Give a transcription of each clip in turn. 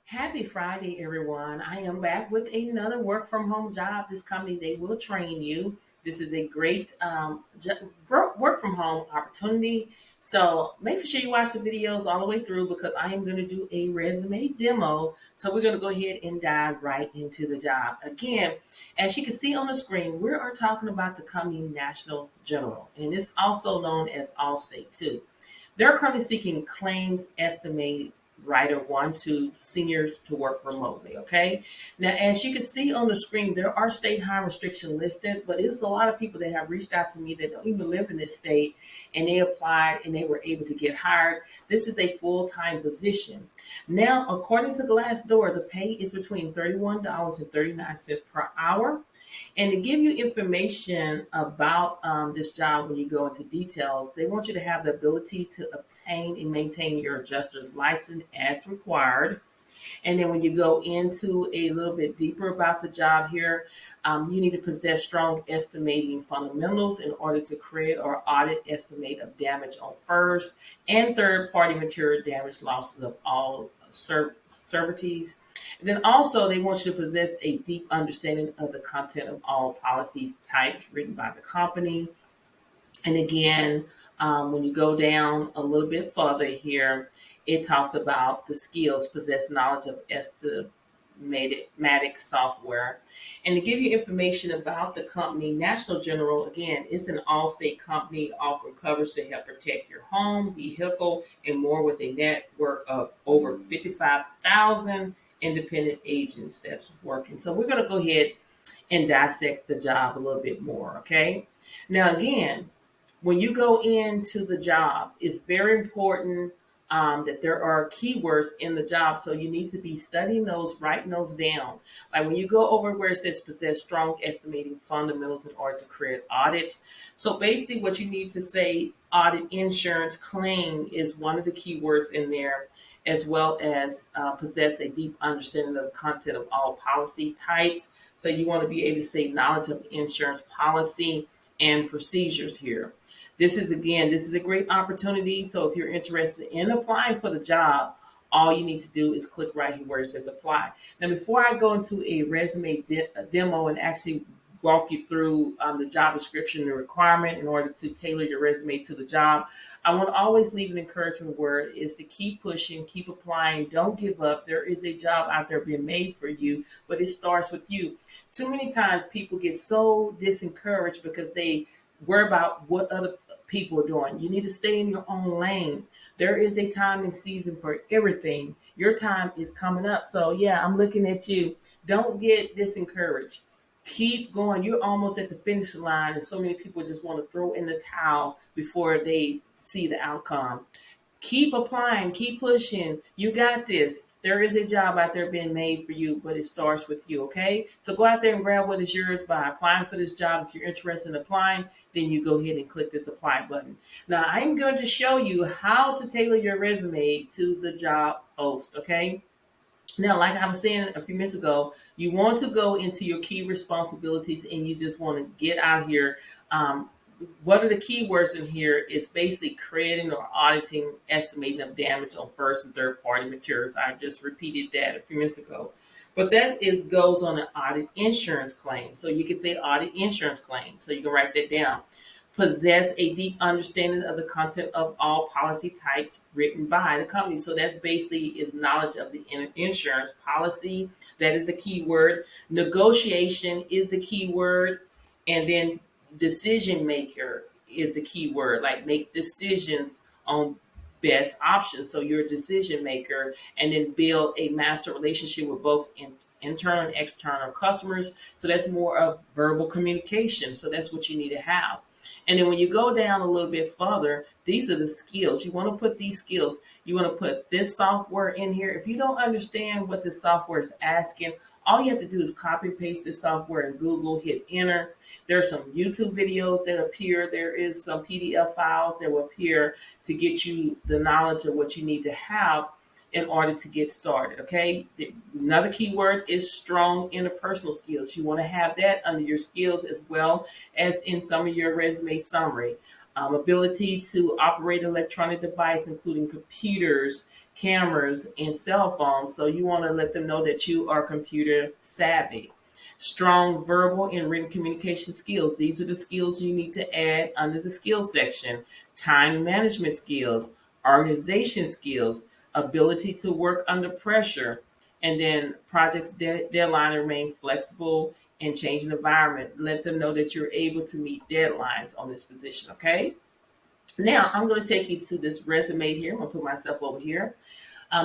Happy Friday, everyone. I am back with another work from home job. This company, they will train you. This is a great work from home opportunity. So make sure you watch the videos all the way through because I am going to do a resume demo. So we're going to go ahead and dive right into the job. Again, as you can see on the screen, we are talking about the company National General, and it's also known as Allstate too. They're currently seeking claims estimated writer one to seniors to work remotely. Okay. Now, as you can see on the screen, there are state hire restriction listed, but it's a lot of people that have reached out to me that don't even live in this state and they applied and they were able to get hired. This is a full-time position. Now, according to Glassdoor, the pay is between $31.39 per hour. And to give you information about this job, when you go into details, they want you to have the ability to obtain and maintain your adjuster's license as required. And then when you go into a little bit deeper about the job here, you need to possess strong estimating fundamentals in order to create or audit estimate of damage on first and third party material damage losses of all services. And then also they want you to possess a deep understanding of the content of all policy types written by the company. And again, when you go down a little bit further here, it talks about the skills, possess knowledge of estimatic software. And to give you information about the company, National General, again, it's an all-state company offering coverage to help protect your home, vehicle, and more with a network of over 55,000 independent agents that's working. So we're going to go ahead and dissect the job a little bit more, okay? Now, again, when you go into the job, it's very important that there are keywords in the job. So you need to be studying those, writing those down. Like when you go over where it says possess strong estimating fundamentals in order to create audit. So basically, what you need to say, audit insurance claim is one of the keywords in there, as well as possess a deep understanding of the content of all policy types. So you want to be able to say knowledge of insurance policy and procedures here. This is a great opportunity. So if you're interested in applying for the job, all you need to do is click right here where it says apply. Now, before I go into a resume demo and actually walk you through the job description, the requirement in order to tailor your resume to the job, I want to always leave an encouragement word is to keep pushing, keep applying, don't give up. There is a job out there being made for you, but it starts with you. Too many times people get so disencouraged because they worry about what other people are doing. You need to stay in your own lane. There is a time and season for everything. Your time is coming up. So, yeah, I'm looking at you. Don't get discouraged. Keep going. You're almost at the finish line, and so many people just want to throw in the towel before they see the outcome. Keep applying, keep pushing. You got this. There is a job out there being made for you, but it starts with you, okay? So go out there and grab what is yours by applying for this job. If you're interested in applying, then you go ahead and click this apply button. Now, I'm going to show you how to tailor your resume to the job post, okay? Now, like I was saying a few minutes ago, you want to go into your key responsibilities and you just want to get out here. What are the keywords in here is basically creating or auditing, estimating of damage on first and third party materials. I just repeated that a few minutes ago. But that is goes on an audit insurance claim. So you can say audit insurance claim. So you can write that down. Possess a deep understanding of the content of all policy types written by the company. So that's basically is knowledge of the insurance policy. That is a key word. Negotiation is the key word. And then decision maker is the key word. Like make decisions on best options. So you're a decision maker and then build a master relationship with both internal and external customers. So that's more of verbal communication. So that's what you need to have. And then when you go down a little bit further, these are the skills. You want to put these skills. You want to put this software in here. If you don't understand what this software is asking, all you have to do is copy and paste this software in Google, hit enter. There are some YouTube videos that appear. There is some PDF files that will appear to get you the knowledge of what you need to have in order to get started. Okay. Another keyword is strong interpersonal skills. You want to have that under your skills as well as in some of your resume summary. Ability to operate electronic device, including computers, cameras, and cell phones. So you want to let them know that you are computer savvy. Strong verbal and written communication skills. These are the skills you need to add under the skills section. Time management skills, organization skills, ability to work under pressure, and then projects deadline remain flexible and change the environment. Let them know that you're able to meet deadlines on this position, okay? Now, I'm going to take you to this resume here. I'm going to put myself over here.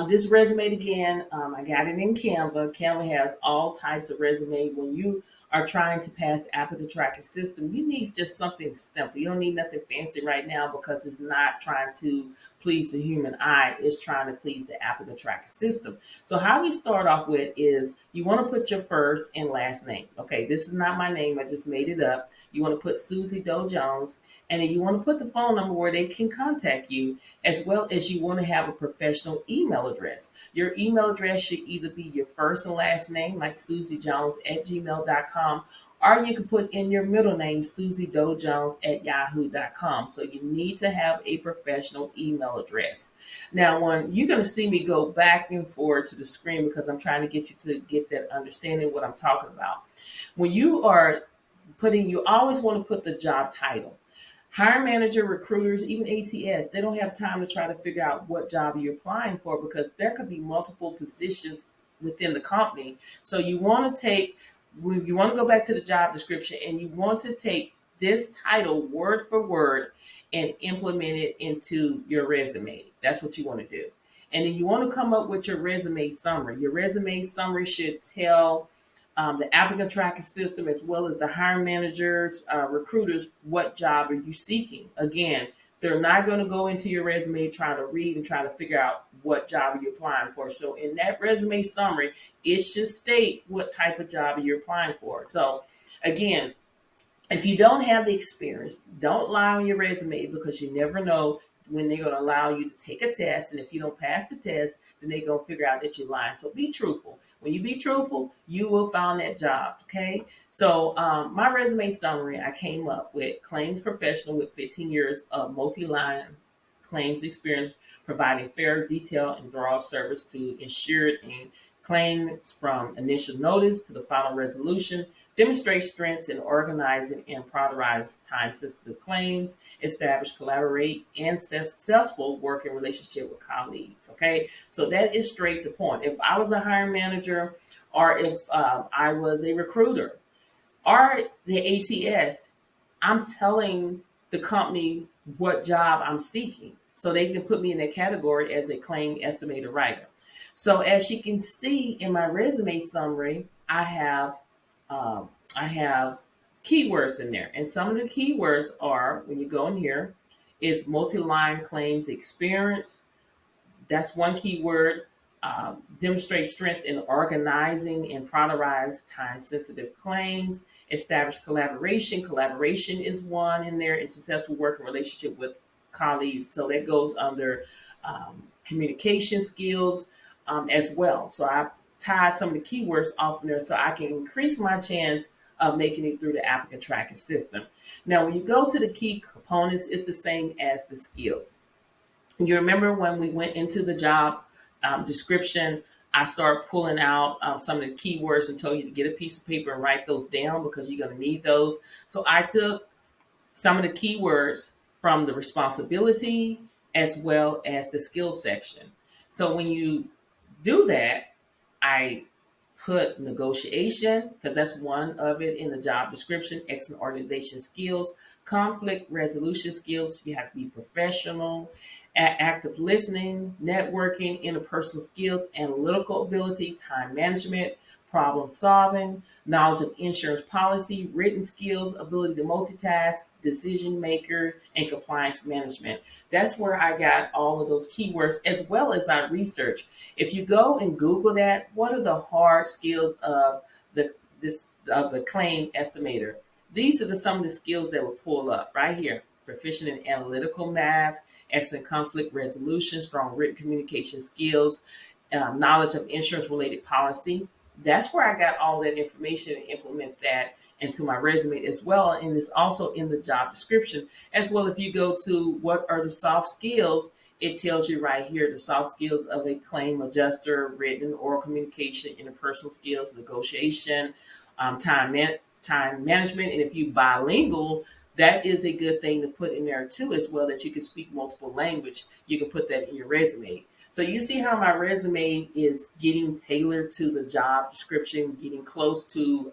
This resume again, I got it in Canva. Canva has all types of resume. When you are trying to pass the applicant tracking system, you need just something simple. You don't need nothing fancy right now because it's not trying to please the human eye. It's trying to please the applicant tracking system. So how we start off with is you want to put your first and last name. Okay, this is not my name. I just made it up. You want to put Susie Doe Jones. And then you want to put the phone number where they can contact you, as well as you want to have a professional email address. Your email address should either be your first and last name, like susiejones@gmail.com, or you can put in your middle name, susiedojones@yahoo.com. So you need to have a professional email address. Now, when you're going to see me go back and forward to the screen because I'm trying to get you to get that understanding of what I'm talking about. When you are you always want to put the job title. Hiring manager, recruiters, even ATS, they don't have time to try to figure out what job you're applying for because there could be multiple positions within the company. So you want to go back to the job description and you want to take this title word for word and implement it into your resume. That's what you want to do. And then you want to come up with your resume summary. Your resume summary should tell the applicant tracking system, as well as the hiring managers, recruiters, what job are you seeking? Again, they're not going to go into your resume trying to read and trying to figure out what job are you applying for. So in that resume summary, it should state what type of job you're applying for. So again, if you don't have the experience, don't lie on your resume because you never know when they're going to allow you to take a test. And if you don't pass the test, then they're going to figure out that you're lying. So be truthful. When you be truthful, you will find that job, okay? So my resume summary, I came up with claims professional with 15 years of multi-line claims experience, providing fair, detailed, and thorough service to insured and claims from initial notice to the final resolution, demonstrate strengths in organizing and prioritize time-sensitive claims, establish, collaborate, and successful working relationship with colleagues. Okay, so that is straight to point. If I was a hiring manager, or if I was a recruiter, or the ATS, I'm telling the company what job I'm seeking, so they can put me in that category as a claim estimator writer. So as you can see in my resume summary, I have keywords in there. And some of the keywords are, when you go in here, is multi-line claims experience. That's one keyword. Demonstrate strength in organizing and prioritize time-sensitive claims. Establish collaboration. Collaboration is one in there. And successful working relationship with colleagues. So that goes under communication skills as well. So I tied some of the keywords off in there so I can increase my chance of making it through the applicant tracking system. Now, when you go to the key components, it's the same as the skills. You remember when we went into the job description, I started pulling out some of the keywords and told you to get a piece of paper and write those down because you're going to need those. So I took some of the keywords from the responsibility as well as the skills section. So when you do that, I put negotiation, because that's one of it in the job description, excellent organization skills, conflict resolution skills. You have to be professional, active listening, networking, interpersonal skills, analytical ability, time management, problem solving, knowledge of insurance policy, written skills, ability to multitask, decision maker, and compliance management. That's where I got all of those keywords, as well as I research. If you go and Google that, what are the hard skills of the claim estimator? These are some of the skills that will pull up right here. Proficient in analytical math, excellent conflict resolution, strong written communication skills, knowledge of insurance-related policy. That's where I got all that information and implement that into my resume as well. And it's also in the job description as well. If you go to what are the soft skills, it tells you right here the soft skills of a claim adjuster, written oral communication, interpersonal skills, negotiation, time management. And if you bilingual, that is a good thing to put in there too, as well, that you can speak multiple language. You can put that in your resume. So you see how my resume is getting tailored to the job description, getting close to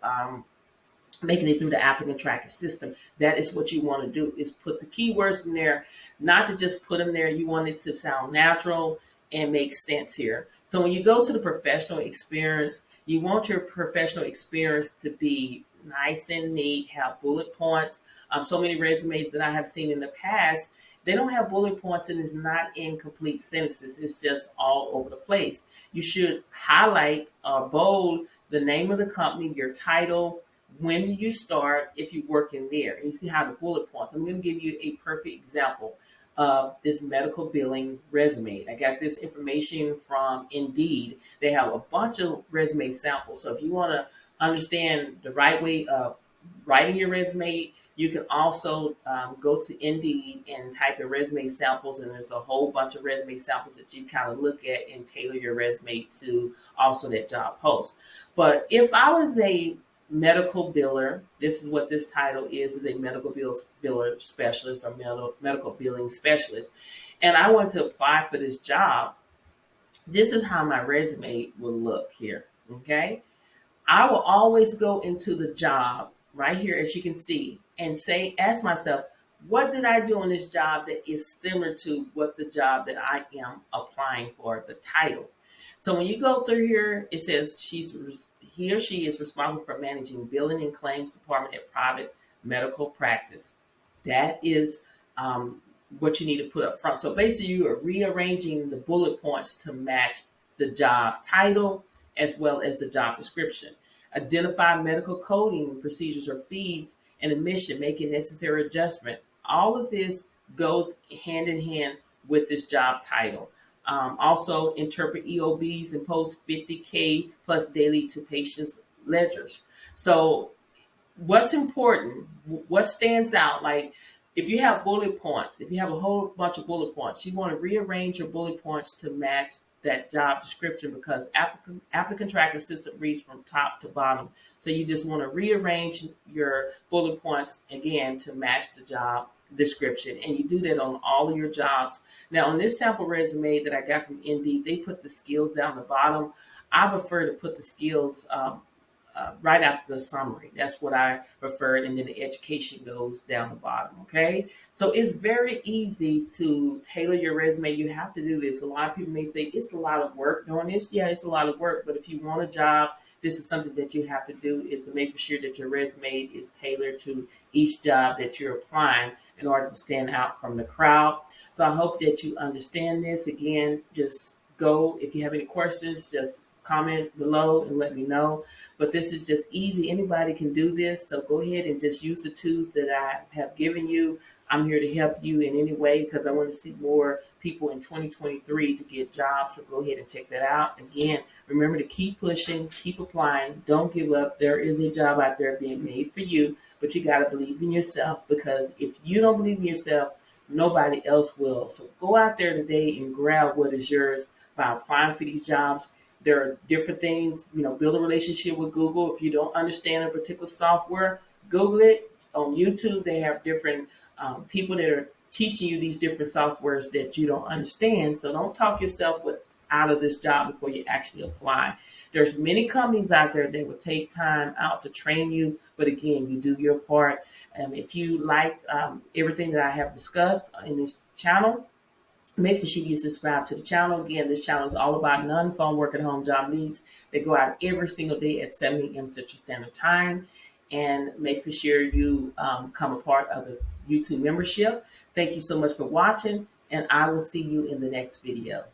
making it through the applicant tracking system. That is what you want to do, is put the keywords in there, not to just put them there. You want it to sound natural and make sense here. So when you go to the professional experience, you want your professional experience to be nice and neat, have bullet points. So many resumes that I have seen in the past, they don't have bullet points and it's not in complete sentences. It's just all over the place. You should highlight or bold the name of the company, your title, when did you start, if you work in there. You see how the bullet points. I'm going to give you a perfect example of this medical billing resume. I got this information from Indeed. They have a bunch of resume samples. So if you want to understand the right way of writing your resume, you can also go to Indeed and type in resume samples, and there's a whole bunch of resume samples that you kind of look at and tailor your resume to also that job post. But if I was a medical biller, this is what this title is a medical biller specialist or medical billing specialist, and I want to apply for this job, this is how my resume will look here, okay? I will always go into the job right here, as you can see, and ask myself, what did I do in this job that is similar to what the job that I am applying for, the title. So when you go through here, it says he or she is responsible for managing billing and claims department at private medical practice. That is what you need to put up front. So basically, you are rearranging the bullet points to match the job title as well as the job description. Identify medical coding procedures or fees and admission, making necessary adjustment. All of this goes hand in hand with this job title. Also, interpret EOBs and post 50K plus daily to patients' ledgers. So what's important, what stands out, like if you have bullet points, if you have a whole bunch of bullet points, you want to rearrange your bullet points to match that job description, because applicant tracking system reads from top to bottom. So you just want to rearrange your bullet points again to match the job description, and you do that on all of your jobs. Now on this sample resume that I got from Indeed, they put the skills down the bottom. I prefer to put the skills right after the summary. That's what I preferred, and then the education goes down the bottom, okay? So it's very easy to tailor your resume. You have to do this. A lot of people may say, it's a lot of work doing this. Yeah, it's a lot of work, but if you want a job, this is something that you have to do, is to make sure that your resume is tailored to each job that you're applying in order to stand out from the crowd. So I hope that you understand this. Again, just go, if you have any questions, just comment below and let me know. But this is just easy. Anybody can do this. So go ahead and just use the tools that I have given you. I'm here to help you in any way, because I want to see more people in 2023 to get jobs. So go ahead and check that out. Again, remember to keep pushing, keep applying. Don't give up. There is a job out there being made for you, but you got to believe in yourself, because if you don't believe in yourself, nobody else will. So go out there today and grab what is yours by applying for these jobs. There are different things, build a relationship with Google. If you don't understand a particular software, Google it. On YouTube, they have different people that are teaching you these different softwares that you don't understand. So don't talk yourself out of this job before you actually apply. There's many companies out there that will take time out to train you. But again, you do your part. If you like everything that I have discussed in this channel, make sure you subscribe to the channel. Again, this channel is all about non-phone work at home job leads. They go out every single day at 7 a.m. Central Standard Time. And make sure you become a part of the YouTube membership. Thank you so much for watching, and I will see you in the next video.